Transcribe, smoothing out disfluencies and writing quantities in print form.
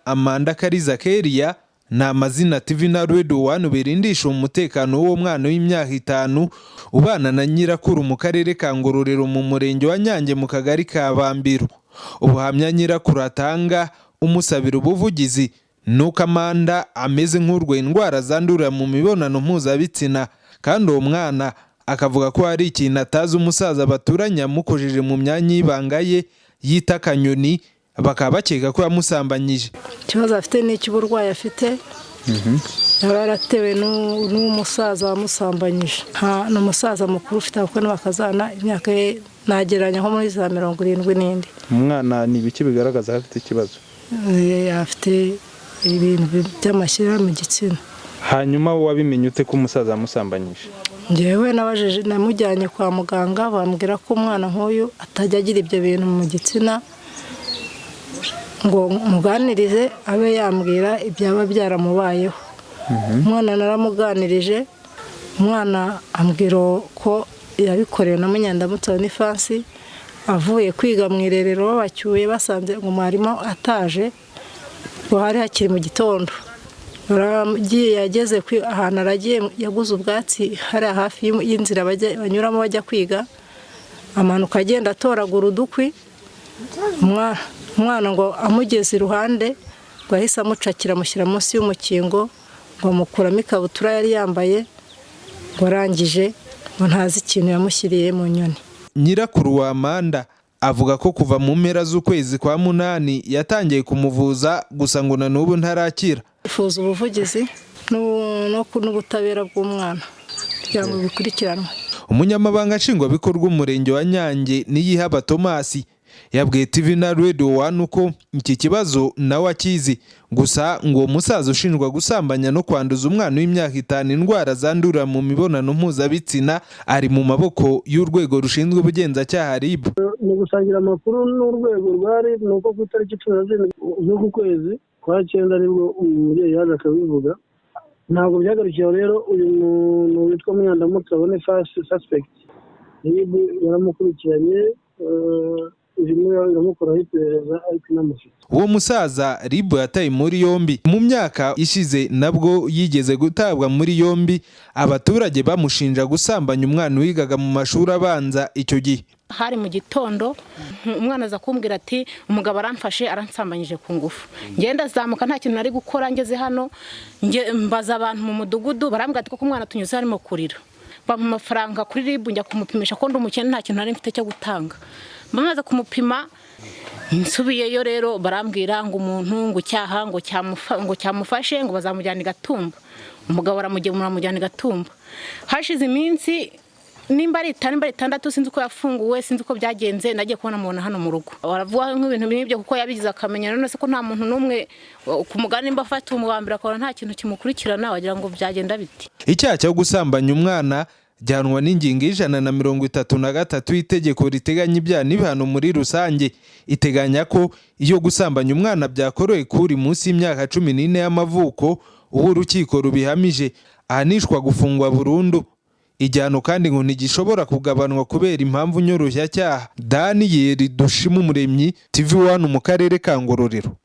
Amanda Kariza Keria ni amazina TV na Radio 1 birindisha umutekano w'uwo mwana w'imyaka 5 ubana na nyirakuru mu karere ka Ngororero mu murenge wa Nyange mu kagari ka Bambiro. Ubuhamya nyirakuru atanga umusabira ubuvugizi nuko Amanda ameze nk'urwaye indwara zandurira mu mibonano mpuzabitsina, kandi uwo mwana akavuga ko hari ikintu atazi umusaza baturanye yamukojeje mu myanya y'ibanga ye yita Kanyoni, bakaba bakeka ko yamusambanyije. Ikibazo afite ni icy'uburwayi afite, yaratewe n'umusaza wamusambanyije. Ni umusaza mukuru ufite abakwe n'abakazana, imyaka ye nagereranya nko muri za 70 n'indi. Umwana ni ibiki bigaragaza afite ikibazo? Afite ibintu by'amashyira mu gitsina. Hanyuma wabimenye ute ko umusaza yamusambanyije? Njyewe nabajije, namujyanye kwa muganga bambwira ko umwana nk'uyu atajya agira ibyo bintu mu gitsina, ngo muganirize abe yambwira ibyaba byaramubayeho. Umwana naramuganirije, umwana ambwira ko yabikorewe na Munyandamutsa Boniface avuye kwiga mu irerero, babacyuye basanze ngo mwarimu ataje, ngo hari hakiri mu gitondo. Yaragiye yageze ahantu aragiye, yaguze ubwatsi hari hafi y'inzira banyuramo bajya kwiga, amanuka agenda atoragura udukwi. Umwana ngo amugeze iruhande, ngo ahise amucakira amushyira munsi y'umukingo, ngo amukuramo ikabutura yari yambaye, ngo arangije ngo ntazi ikintu yamushyiriye mu nyoni. Nyirakuru wa Amanda avuga ko kuva mu mpera z'ukwezi kwa 8 yatangiye kumuvuza, gusa ngo na n'ubu ntarakira. Ifuza ubuvugizi n'ubutabera bw'umwana kugira ngo bikurikiranwe. Umunyamabanga nshingwabikorwa umurenge wa Nyange Niyihaba Thomas yabwiye TV na Radio 1 uko iki kibazo nawe akizi, gusa ngo umusaza ushinjwa gusambanya no kwanduza umwana w'imyaka 5 indwara zandurira mu mibonano mpuzabitsina ari mu maboko y'urwego rushinzwe ubugenzacyaha RIB. Mu gusangira amakuru n'urwego rwa RIB nuko ku itariki 17 z'uku kwezi kwa 9 nibwo umubyeyi yaje akabivuga. Ntabwo byagarukiye rero uyu muntu witwa Munyandamutsa Boniface suspect, RIB yaramukurikiranye uwo musaza RIB yataye muri yombi. Mu myaka ishize nabwo yigeze gutabwa muri yombi, abaturage bamushinja gusambanya umwana wigaga mu mashuri abanza. Icyo gihe hari mu gitondo, umwana aza kumbwira ati umugabo aramfashe aransambanyije ku ngufu. Ngenda zamuka nta kintu nari gukora, ngeze hano mbaza abantu mu mudugudu, barambwira ati ko umwana tunyuze harimo kurira. Bampa amafaranga kuri RIB njya kumupimisha ko ndi umukene nta kintu nari mfite cyo gutanga. Bamaze kumupima nsubiyeyo rero barambwira ngo umuntu ngo icyaha ngo cyamufashe ngo bazamujyana i Gatumba. Umugabo aramujyana i Gatumba. Hashize iminsi nimba ari 6 sinzi uko yafunguwe, sinzi uko byagenze, nagiye kubona umuntu hano mu rugo. Baravuga nk'ibintu bimwe kuko yabigize akamenya, none se ko nta muntu n'umwe ku mugani mba afata umwambira akora nta kintu kimukurikirana, wagira ngo byagenda biti. Icyaha cyo gusambanya umwana jyanwa n'ingingo 133 itegeko riteganya ibyaha n'ibihano muri rusange. Iteganya ko iyo gusambanya umwana byakorewe kuri munsi y'imyaka 14 y'amavuko, ubu urukiko rubihamije ahanishwa gufungwa burundu. Igihano kandi ngo ntigishobora kugabanwa kubera impamvu nyoroshya cyaha. Daniel Dushimumuremyi, TV 1 mu karere ka Ngororero.